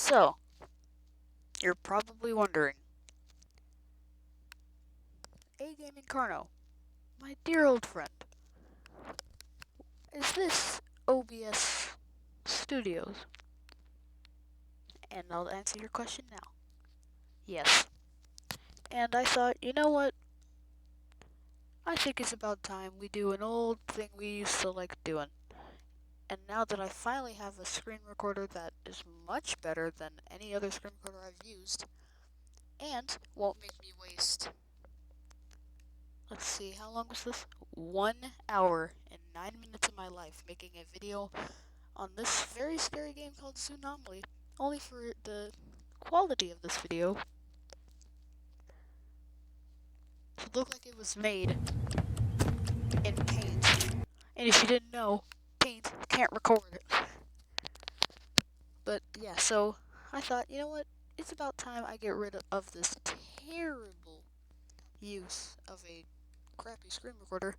So, you're probably wondering, A Gaming Carno, my dear old friend, is this OBS Studios? And I'll answer your question now. Yes. And I thought, you know what? I think it's about time we do an old thing we used to like doing. And now that I finally have a screen recorder that is much better than any other screen recorder I've used, and won't make me waste, let's see, how long was this? 1 hour and 9 minutes of my life making a video on this very scary game called Zoonomaly, only for the quality of this video to look like it was made in Paint. And if you didn't know, Paint can't record it. But yeah, so I thought, you know what? It's about time I get rid of this terrible use of a crappy screen recorder.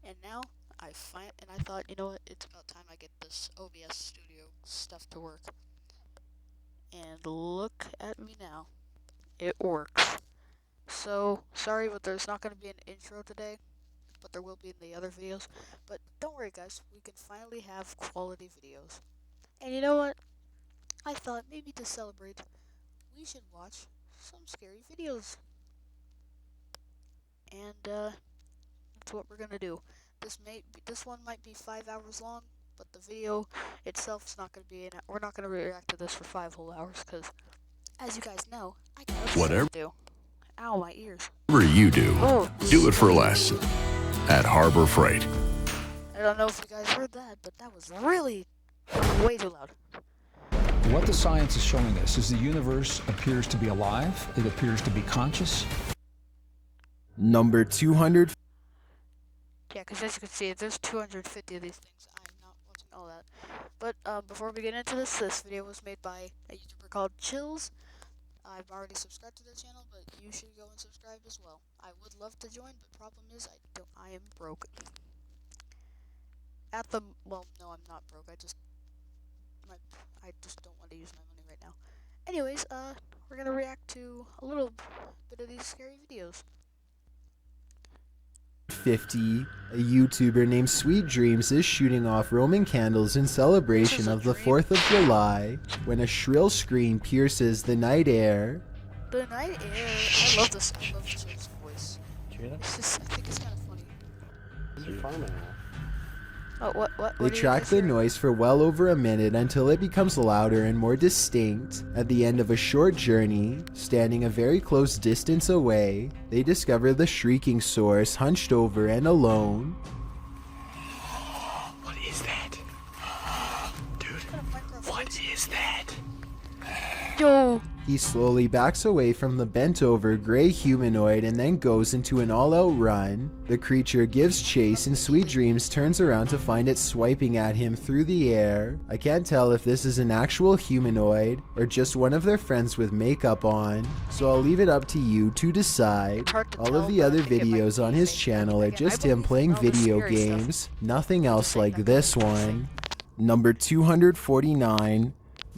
And now I thought, you know what? It's about time I get this OBS Studio stuff to work. And look at me now. It works. So, sorry, but there's not going to be an intro today, but there will be in the other videos. But don't worry, guys. We can finally have quality videos. And you know what? I thought maybe to celebrate, we should watch some scary videos. And that's what we're gonna do. This one might be 5 hours long, but the video itself is not gonna be. We're not gonna react to this for 5 whole hours, because, as you guys know, I got other stuff to do. Ow, my ears. Whatever you do, Oh, do it for less at Harbor Freight. I don't know if you guys heard that, but that was really way too loud. What the science is showing us is the universe appears to be alive, it appears to be conscious. Number 200. Yeah, because as you can see, there's 250 of these things. I'm not watching all that. But before we get into this video was made by a YouTuber called Chills. I've already subscribed to their channel, but you should go and subscribe as well. I would love to join, but problem is I am broke. Well, no, I'm not broke. I just don't want to use my money right now. Anyways, we're gonna react to a little bit of these scary videos. 50, a YouTuber named Sweet Dreams is shooting off Roman candles in celebration of the 4th of July when a shrill scream pierces the night air. The night air. I love this. I love Chill's voice. I think it's kind of funny. Oh, what? They track the noise for well over a minute until it becomes louder and more distinct. At the end of a short journey, standing a very close distance away, they discover the shrieking source hunched over and alone. What is that? Dude, what is that? Yo! He slowly backs away from the bent-over gray humanoid and then goes into an all-out run. The creature gives chase and Sweet Dreams turns around to find it swiping at him through the air. I can't tell if this is an actual humanoid or just one of their friends with makeup on, so I'll leave it up to you to decide. All of the other videos on his channel are just him playing video games, nothing else like this one. Number 249.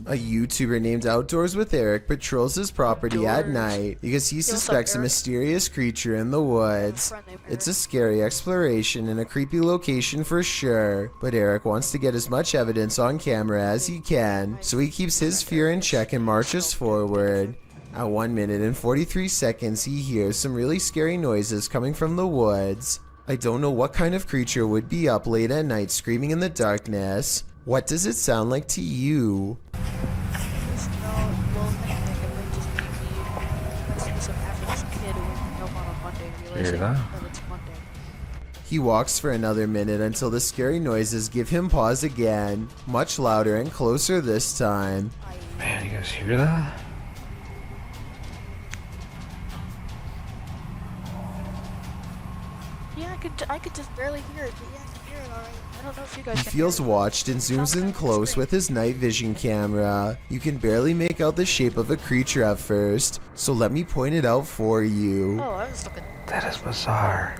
A YouTuber named Outdoors with Eric patrols his property at night because he suspects a mysterious creature in the woods. It's a scary exploration and a creepy location for sure, but Eric wants to get as much evidence on camera as he can, so he keeps his fear in check and marches forward. At 1 minute and 43 seconds, he hears some really scary noises coming from the woods. I don't know what kind of creature would be up late at night screaming in the darkness. What does it sound like to you? He walks for another minute until the scary noises give him pause again, much louder and closer this time. Man, you guys hear that? Yeah, I could just barely hear it, but yeah, I can hear it alright. I don't know if you guys He can feels hear it. watched and zooms in close with his night vision camera. You can barely make out the shape of a creature at first, so let me point it out for you. Oh, I was looking. That is bizarre.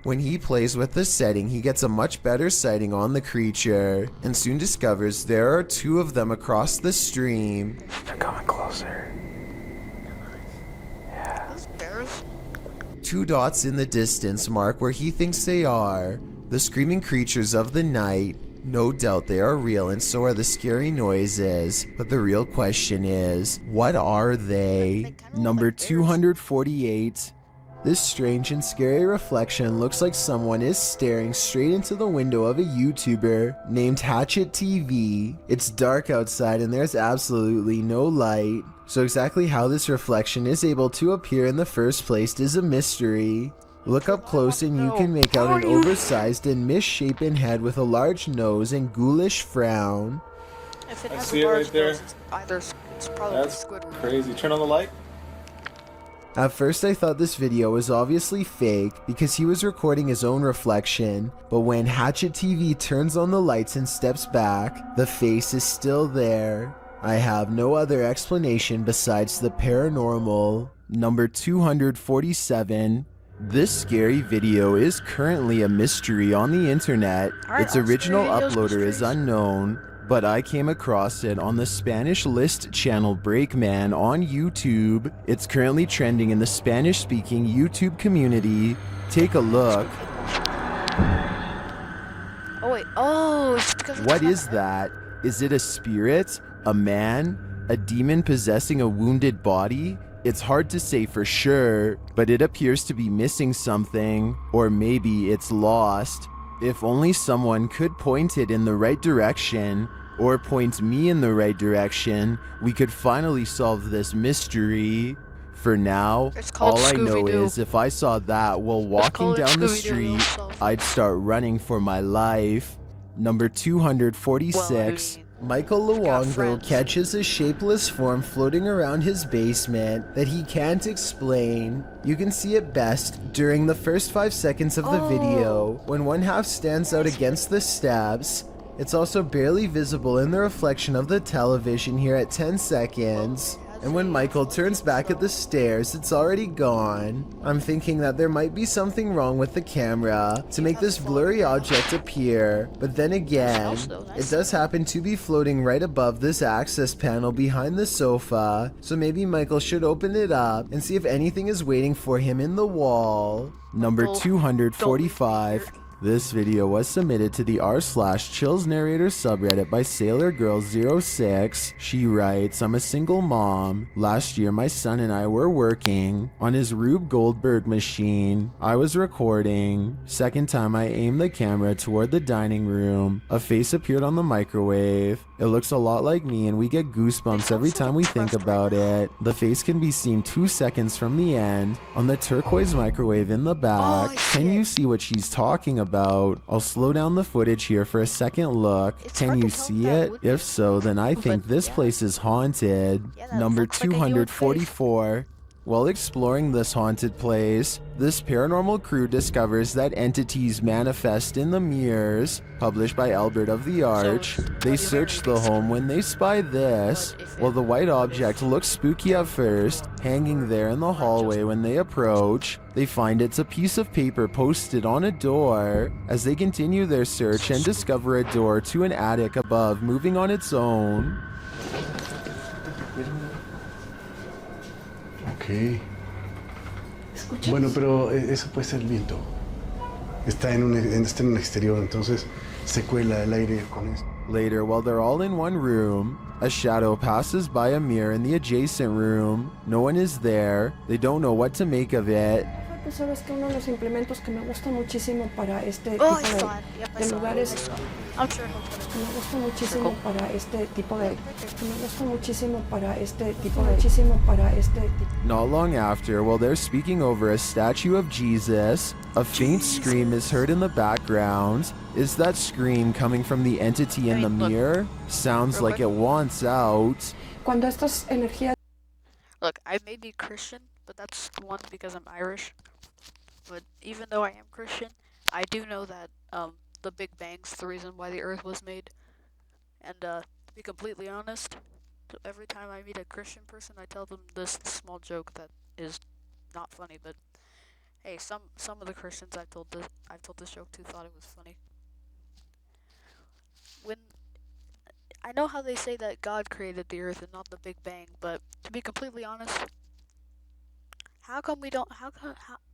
When he plays with the setting, he gets a much better sighting on the creature, and soon discovers there are two of them across the stream. They're coming closer. Those bears? Two dots in the distance mark where he thinks they are. The screaming creatures of the night. No doubt they are real, and so are the scary noises. But the real question is, what are they? Number 248. This strange and scary reflection looks like someone is staring straight into the window of a YouTuber named Hatchet TV. It's dark outside and there's absolutely no light. So exactly how this reflection is able to appear in the first place is a mystery. Look up close and you can make out an oversized and misshapen head with a large nose and ghoulish frown. If it I has see a it right large there. nose, it's probably That's Squidward. crazy. Turn on the light. At first I thought this video was obviously fake because he was recording his own reflection, but when Hatchet TV turns on the lights and steps back, the face is still there. I have no other explanation besides the paranormal. Number 247. This scary video is currently a mystery on the internet. Alright, Its all original scary videos uploader is mysteries. unknown, but I came across it on the Spanish list channel Breakman on YouTube. It's currently trending in the Spanish-speaking YouTube community. Take a look. Oh wait, it's because What is that? Is it a spirit? A man? A demon possessing a wounded body? It's hard to say for sure, but it appears to be missing something, or maybe it's lost. If only someone could point it in the right direction, or point me in the right direction, we could finally solve this mystery. For now, It's called all I know Scooby-Doo. is if I saw that while walking called down the Scooby-Doo street, also. I'd start running for my life. Number 246. Michael Luongo friends. catches a shapeless form floating around his basement that he can't explain. You can see it best during the first 5 seconds of the video, when one half stands out against the steps. It's also barely visible in the reflection of the television here at 10 seconds. And when Michael turns back at the stairs, it's already gone. I'm thinking that there might be something wrong with the camera to make this blurry object appear, but then again, it does happen to be floating right above this access panel behind the sofa, so maybe Michael should open it up and see if anything is waiting for him in the wall. Number 245. This video was submitted to the r/Chills Narrator subreddit by SailorGirl06. She writes, I'm a single mom. Last year my son and I were working on his Rube Goldberg machine. I was recording. Second time I aimed the camera toward the dining room. A face appeared on the microwave. It looks a lot like me and we get goosebumps every time we think about it. The face can be seen 2 seconds from the end on the turquoise microwave in the back. Can you see what she's talking about? I'll slow down the footage here for a second look. It's Can hard you to tell see that it? with If so, then I think but this yeah. place is haunted. Yeah, that Number looks like a human face. 244. While exploring this haunted place, this paranormal crew discovers that entities manifest in the mirrors. Published by Albert of the Arch. They search the home when they spy this. While the white object looks spooky at first, hanging there in the hallway when they approach, they find it's a piece of paper posted on a door. As they continue their search and discover a door to an attic above moving on its own. Ok. Bueno, pero eso puede ser el viento. Está en un exterior, entonces se cuela el aire con esto. Later, while they're all in one room, a shadow passes by a mirror in the adjacent room. No one is there. They don't know what to make of it. Tú sabes que uno de los implementos que me gusta muchísimo para este tipo Oh, I saw it. Yep, I de saw it. lugares, I'm sure he'll put it. que me gusta muchísimo para este tipo de, que me gusta muchísimo para este tipo de, muchísimo para este tipo. Not long after, while they're speaking over a statue of Jesus, a faint scream is heard in the background. Is that scream coming from the entity in the Look. mirror? Sounds Real like it wants out. Cuando estas energías Look, I may be Christian, but that's one because I'm Irish. But even though I am Christian, I do know that the Big Bang's the reason why the Earth was made. And to be completely honest, every time I meet a Christian person, I tell them this small joke that is not funny, but Hey, some of the Christians I've told this joke to thought it was funny. When I know how they say that God created the Earth and not the Big Bang, but to be completely honest, how come we don't?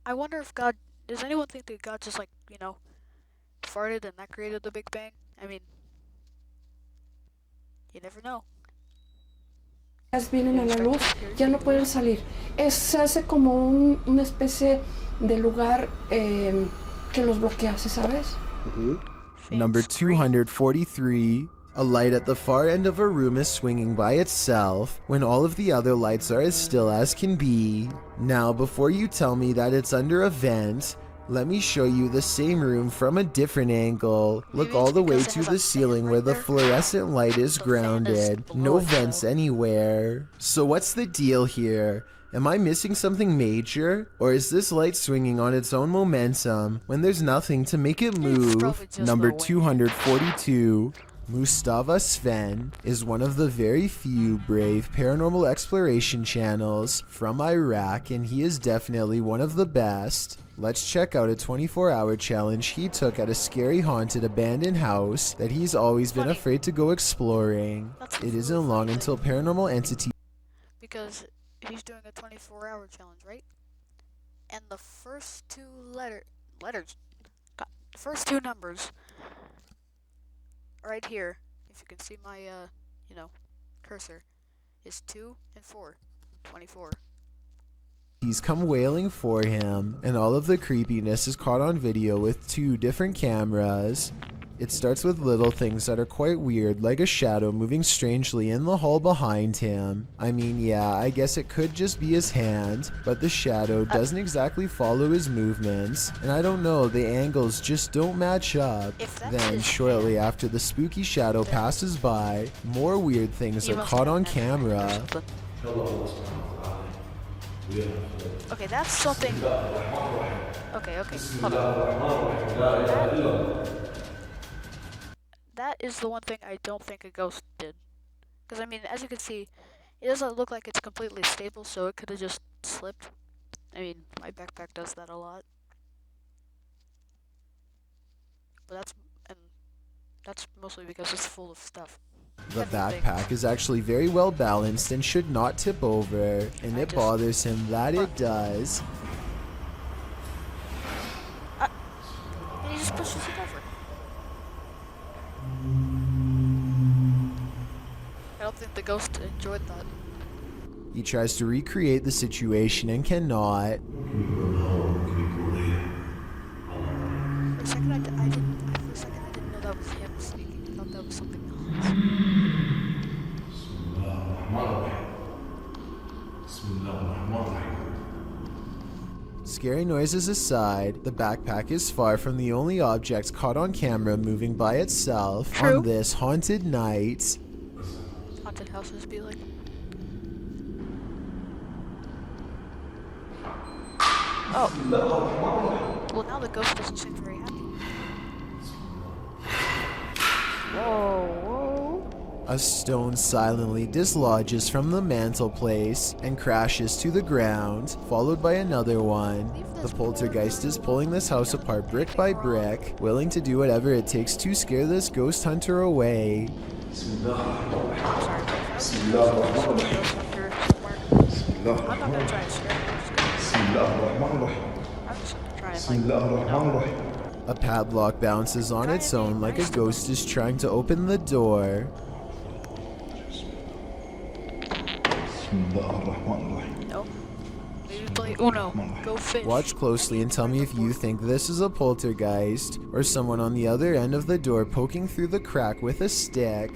I wonder if God. Does anyone think that God just farted and that created the Big Bang? I mean, you never know. Vienen a la luz, ya no pueden salir. Se hace como una especie de lugar que los bloquea, ¿sí sabes? Number 243. A light at the far end of a room is swinging by itself when all of the other lights are as still as can be. Now, before you tell me that it's under a vent, let me show you the same room from a different angle. Look all the way to the ceiling where the fluorescent light is grounded. No vents anywhere. So what's the deal here? Am I missing something major? Or is this light swinging on its own momentum when there's nothing to make it move? Number 242. Mustafa Sven is one of the very few brave paranormal exploration channels from Iraq, and he is definitely one of the best. Let's check out a 24-hour challenge he took at a scary haunted abandoned house that he's always been afraid to go exploring. It isn't long until paranormal entity Because he's doing a 24-hour challenge, right? And the first two the first two numbers right here, if you can see my cursor, is 2 and 4. 24. He's come wailing for him, and all of the creepiness is caught on video with 2 different cameras. It starts with little things that are quite weird, like a shadow moving strangely in the hall behind him. I mean, yeah, I guess it could just be his hand, but the shadow doesn't exactly follow his movements, and I don't know, the angles just don't match up. Then, shortly after the spooky shadow passes by, more weird things are caught on camera. Okay, that's something. Okay, hold on. That is the one thing I don't think a ghost did. Because, I mean, as you can see, it doesn't look like it's completely stable, so it could have just slipped. I mean, my backpack does that a lot. But that's mostly because it's full of stuff. The backpack is actually very well balanced and should not tip over, and it bothers him that it does. And he just pushes it over. I don't think the ghost enjoyed that. He tries to recreate the situation and cannot. For a second, I didn't know that was him speaking. I thought that was something else. Scary noises aside, the backpack is far from the only object caught on camera moving by itself on this haunted night. Haunted houses be like. Oh. Well, now the ghost doesn't seem very happy. Whoa. A stone silently dislodges from the mantelpiece and crashes to the ground, followed by another one. The poltergeist is pulling this house apart brick by brick, willing to do whatever it takes to scare this ghost hunter away. I'm not gonna try to scare him. I'm just gonna try and A padlock bounces on its own like a ghost is trying to open the door. No. Maybe play Uno. Go fish. Watch closely and tell me if you think this is a poltergeist or someone on the other end of the door poking through the crack with a stick.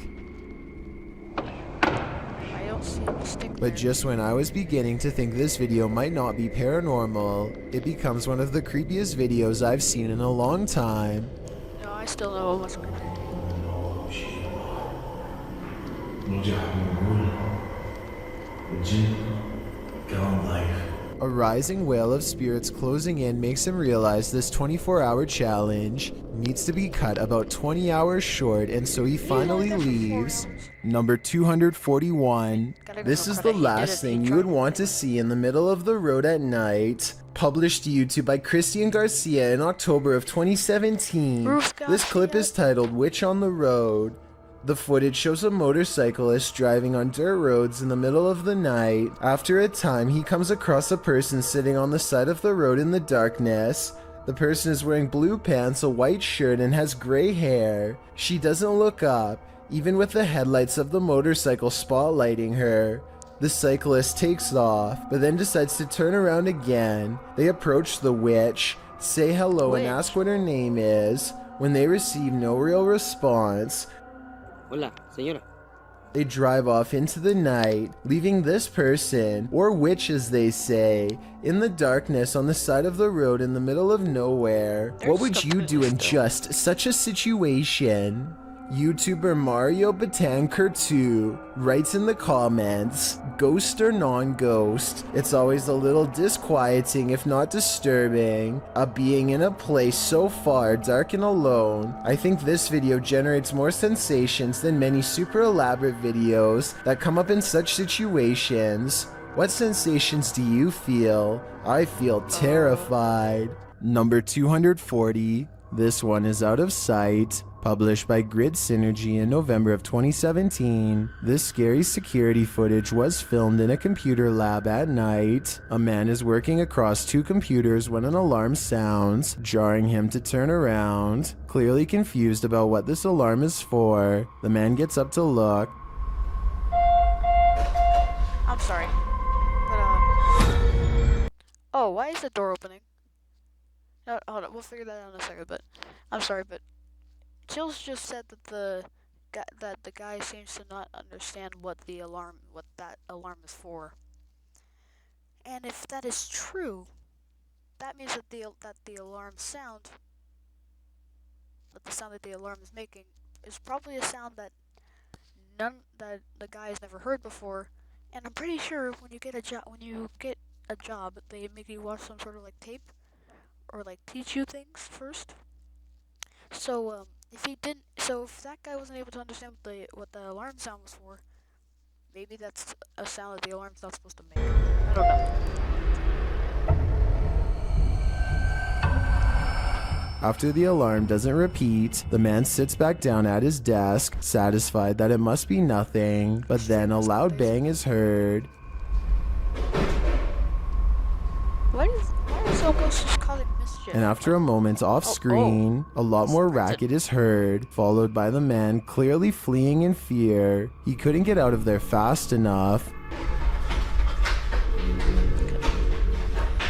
I don't see a stick there. But just when I was beginning to think this video might not be paranormal, it becomes one of the creepiest videos I've seen in a long time. No, I still know it wasn't creepy. A rising whale of spirits closing in makes him realize this 24-hour challenge needs to be cut about 20 hours short, and so he finally leaves. Number 241. This is the last thing you would want to see in the middle of the road at night. Published to YouTube by Christian Garcia in October of 2017. This clip is titled Witch on the Road. The footage shows a motorcyclist driving on dirt roads in the middle of the night. After a time, he comes across a person sitting on the side of the road in the darkness. The person is wearing blue pants, a white shirt, and has gray hair. She doesn't look up, even with the headlights of the motorcycle spotlighting her. The cyclist takes off, but then decides to turn around again. They approach the witch, say hello, and ask what her name is. When they receive no real response, Hola, señora. they drive off into the night, leaving this person, or witch as they say, in the darkness on the side of the road in the middle of nowhere. What would you do in just such a situation? YouTuber Mario Batanker 2 writes in the comments, ghost or non-ghost, it's always a little disquieting if not disturbing, a being in a place so far dark and alone. I think this video generates more sensations than many super elaborate videos that come up in such situations. What sensations do you feel? I feel terrified. Number 240. This one is Out of Sight. Published by Grid Synergy in November of 2017, this scary security footage was filmed in a computer lab at night. A man is working across two computers when an alarm sounds, jarring him to turn around. Clearly confused about what this alarm is for, the man gets up to look. I'm sorry. But, oh, why is the door opening? No, hold on, we'll figure that out in a second, but I'm sorry, but Chills just said that the guy seems to not understand what that alarm is for. And if that is true, that means that the alarm sound, that the sound that the alarm is making, is probably a sound that the guy has never heard before. And I'm pretty sure when you get a job, they make you watch some sort of like tape or like teach you things first. So if that guy wasn't able to understand what the alarm sound was for, maybe that's a sound that the alarm's not supposed to make. I don't know. After the alarm doesn't repeat, the man sits back down at his desk, satisfied that it must be nothing, but then a loud bang is heard. Why are some ghosts just causing mischief? And after a moment off screen, a lot more racket is heard, followed by the man clearly fleeing in fear. He couldn't get out of there fast enough.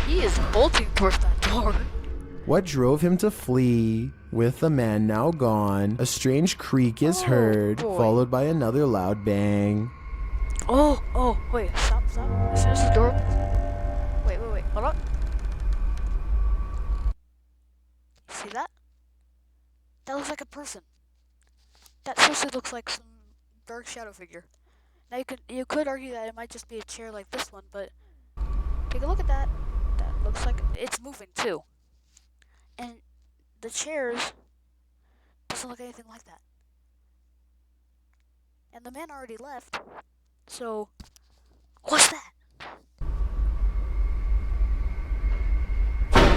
He is bolting towards that door. What drove him to flee? With the man now gone, a strange creak is heard, followed by another loud bang. Wait, stop. As soon as the door opens. Wait, hold on. See that? That looks like a person. That seriously looks like some dark shadow figure. Now you could argue that it might just be a chair like this one, but take a look at that. That looks like it's moving too. And the chairs doesn't look anything like that. And the man already left. So what's that?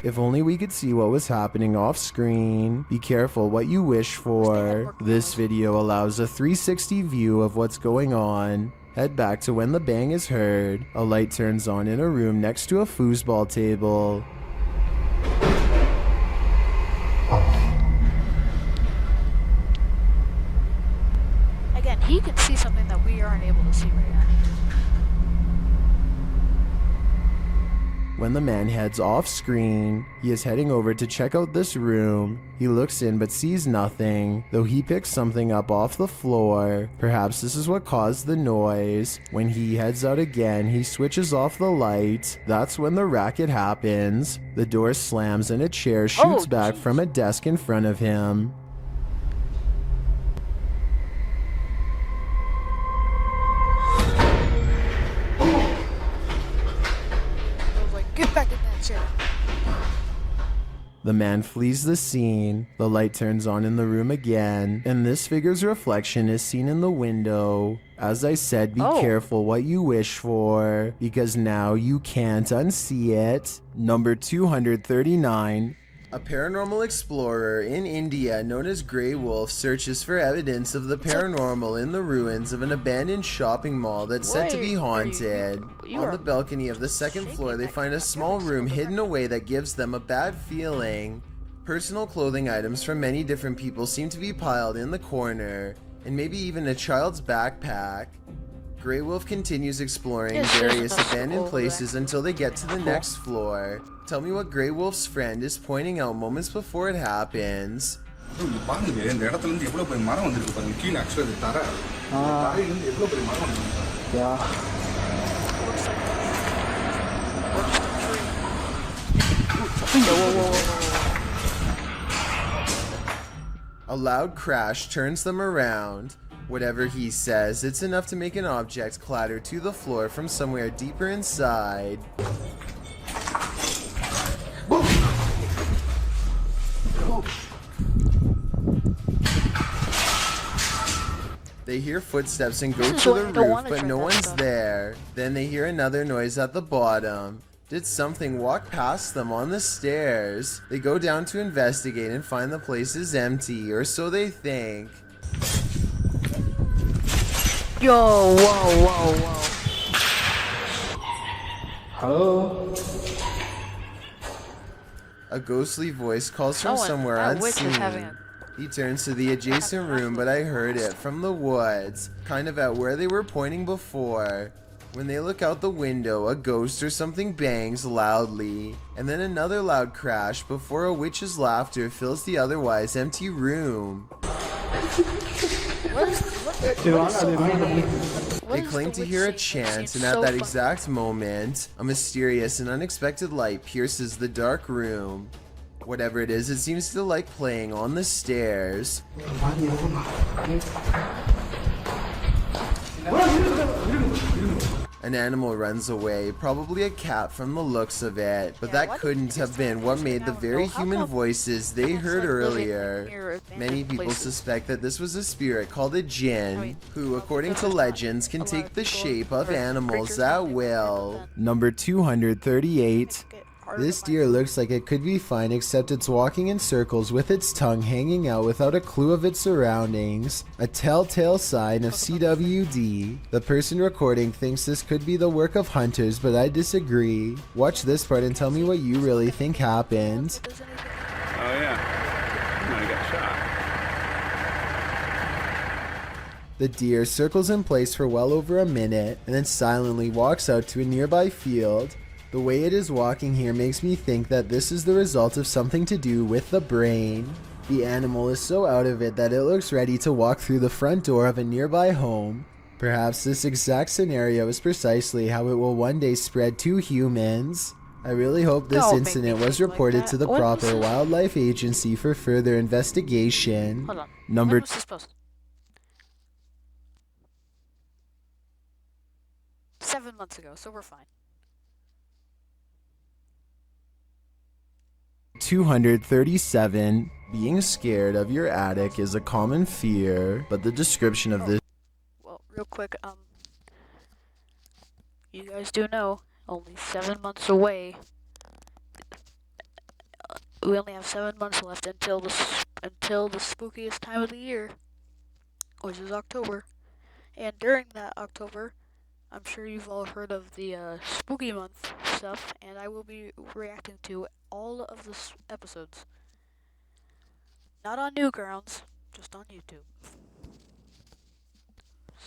If only we could see what was happening off screen. Be careful what you wish for. This video allows a 360 view of what's going on. Head back to when the bang is heard. A light turns on in a room next to a foosball table. Again, he can see something that we aren't able to see right now. When the man heads off screen, he is heading over to check out this room. He looks in but sees nothing, though he picks something up off the floor. Perhaps this is what caused the noise. When he heads out again, he switches off the light. That's when the racket happens. The door slams and a chair shoots back from a desk in front of him. The man flees the scene, the light turns on in the room again, and this figure's reflection is seen in the window. As I said, be careful what you wish for, because now you can't unsee it. Number 239. A paranormal explorer in India known as Grey Wolf searches for evidence of the paranormal in the ruins of an abandoned shopping mall that's said to be haunted. On the balcony of the second floor, they find a small room hidden away that gives them a bad feeling. Personal clothing items from many different people seem to be piled in the corner, and maybe even a child's backpack. Grey Wolf continues exploring various abandoned places until they get to the next floor. Tell me what Grey Wolf's friend is pointing out moments before it happens. A loud crash turns them around. Whatever he says, it's enough to make an object clatter to the floor from somewhere deeper inside. They hear footsteps and go to the roof, but no one's there. Then they hear another noise at the bottom. Did something walk past them on the stairs? They go down to investigate and find the place is empty, or so they think. Yo, whoa. Hello? A ghostly voice calls from somewhere unseen. He turns to the adjacent room, but I heard it from the woods, kind of at where they were pointing before. When they look out the window, a ghost or something bangs loudly, and then another loud crash before a witch's laughter fills the otherwise empty room. They claim to hear a chant, and at that exact moment, a mysterious and unexpected light pierces the dark room. Whatever it is, it seems to like playing on the stairs. An animal runs away, probably a cat from the looks of it, but that couldn't have been what made the very human voices they heard earlier. Many people suspect that this was a spirit called a jinn, who, according to legends, can take the shape of animals at will. Number 238. This deer looks like it could be fine, except it's walking in circles with its tongue hanging out without a clue of its surroundings. A telltale sign of CWD. The person recording thinks this could be the work of hunters, but I disagree. Watch this part and tell me what you really think happened. Oh yeah. I got shot. The deer circles in place for well over a minute and then silently walks out to a nearby field. The way it is walking here makes me think that this is the result of something to do with the brain. The animal is so out of it that it looks ready to walk through the front door of a nearby home. Perhaps this exact scenario is precisely how it will one day spread to humans. I really hope this incident was reported to the proper wildlife agency for further investigation. Hold on. Number When was this posted? 7 months ago, so we're fine. 237. Being scared of your attic is a common fear, but the description of this. Well, real quick, you guys do know, only 7 months away. We only have 7 months left until the spookiest time of the year, which is October. And during that October, I'm sure you've all heard of the spooky month stuff, and I will be reacting to all of the episodes. Not on Newgrounds, just on YouTube.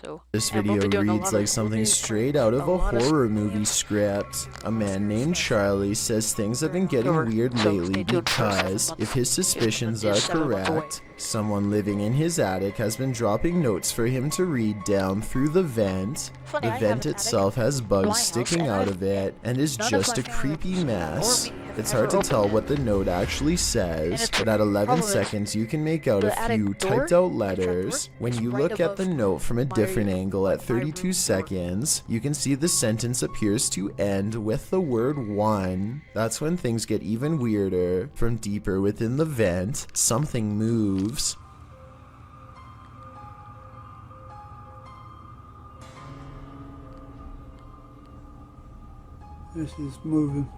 So This video reads like something straight out of a horror movie script. A man named Charlie says things have been getting weird lately because, if his suspicions are correct, someone living in his attic has been dropping notes for him to read down through the vent. The vent itself has bugs sticking out of it and is just a creepy mess. It's ever hard to opened tell it. what the note actually says, it's but at 11 problem is seconds you can make out a the attic few door, typed out the trap door, letters. When is you right look at the above note from a my- different angle at my 32 room door. seconds, you can see the sentence appears to end with the word 1. That's when things get even weirder. From deeper within the vent, something moves. This is moving.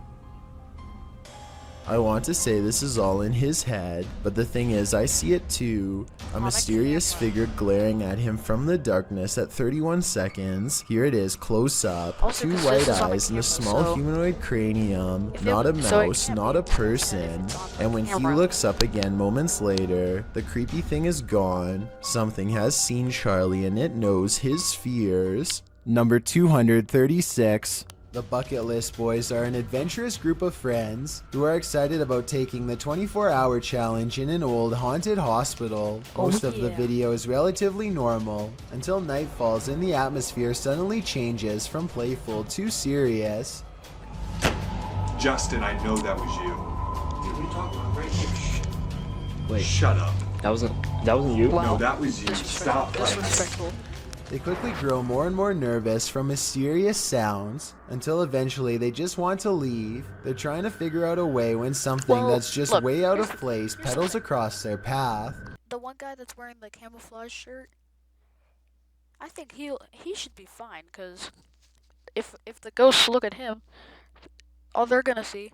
I want to say this is all in his head, but the thing is I see it too. A mysterious figure glaring at him from the darkness at 31 seconds. Here it is, close up. Also, 2 'cause white this is on the eyes and a camera, small so- humanoid cranium. If Not it- a so it mouse, can't not be a 10 if person. it's on And when he camera. looks up again moments later, the creepy thing is gone. Something has seen Charlie and it knows his fears. Number 236. The Bucket List Boys are an adventurous group of friends who are excited about taking the 24-hour challenge in an old haunted hospital. Most of the yeah. video is relatively normal until night falls and the atmosphere suddenly changes from playful to serious. Justin, I know that was you. What are you talking about right here? Wait, Shut up. that wasn't you? Wow. No, that was you. Stop playing. Disrespectful. They quickly grow more and more nervous from mysterious sounds until eventually they just want to leave. They're trying to figure out a way when something Well, that's just look, way out of here's- place here's pedals the- across their path. The one guy that's wearing the camouflage shirt, I think he should be fine, because if the ghosts look at him, all they're gonna see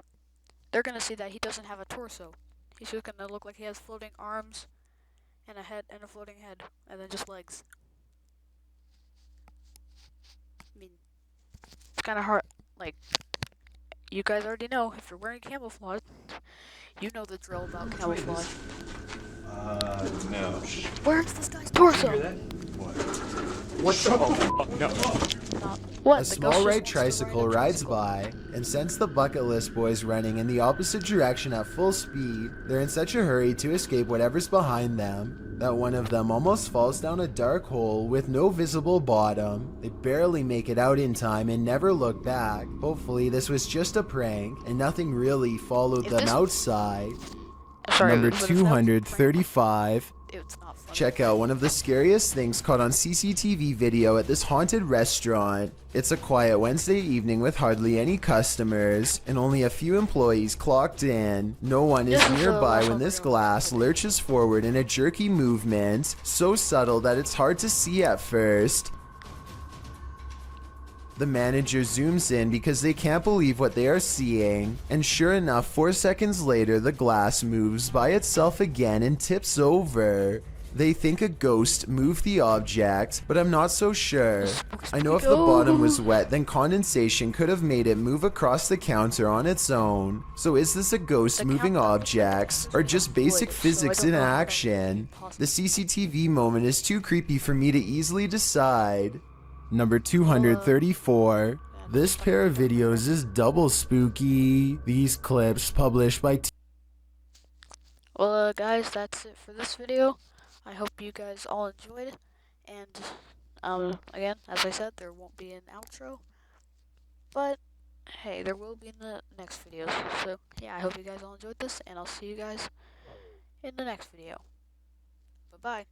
that he doesn't have a torso. He's just gonna look like he has floating arms and a head and a floating head, and then just legs. I mean, it's kind of hard. Like, you guys already know, if you're wearing camouflage, you know the drill about camouflage. No. Where's this guy's torso? What the? What? A the small ghost red just wants to tricycle ride a rides tricycle. by and sends the Bucket List Boys running in the opposite direction at full speed. They're in such a hurry to escape whatever's behind them that one of them almost falls down a dark hole with no visible bottom. They barely make it out in time and never look back. Hopefully this was just a prank and nothing really followed If them this- outside. Sorry, Number but if that was a prank, 235. it's not funny. Check out one of the scariest things caught on CCTV video at this haunted restaurant. It's a quiet Wednesday evening with hardly any customers and only a few employees clocked in. No one is This is the nearby last when one this we're doing. glass lurches forward in a jerky movement, so subtle that it's hard to see at first. The manager zooms in because they can't believe what they are seeing, and sure enough, 4 seconds later, the glass moves by itself again and tips over. They think a ghost moved the object, but I'm not so sure. I know if the bottom was wet, then condensation could have made it move across the counter on its own. So is this a ghost The moving counter- objects, or just basic Glitch, so I physics don't in know how that action? could be possible. The CCTV moment is too creepy for me to easily decide. Number 234. This pair of videos is double spooky. These clips published by Well, guys, that's it for this video. I hope you guys all enjoyed it. And, again, as I said, there won't be an outro. But, hey, there will be in the next videos. So, yeah, I hope you guys all enjoyed this, and I'll see you guys in the next video. Bye-bye.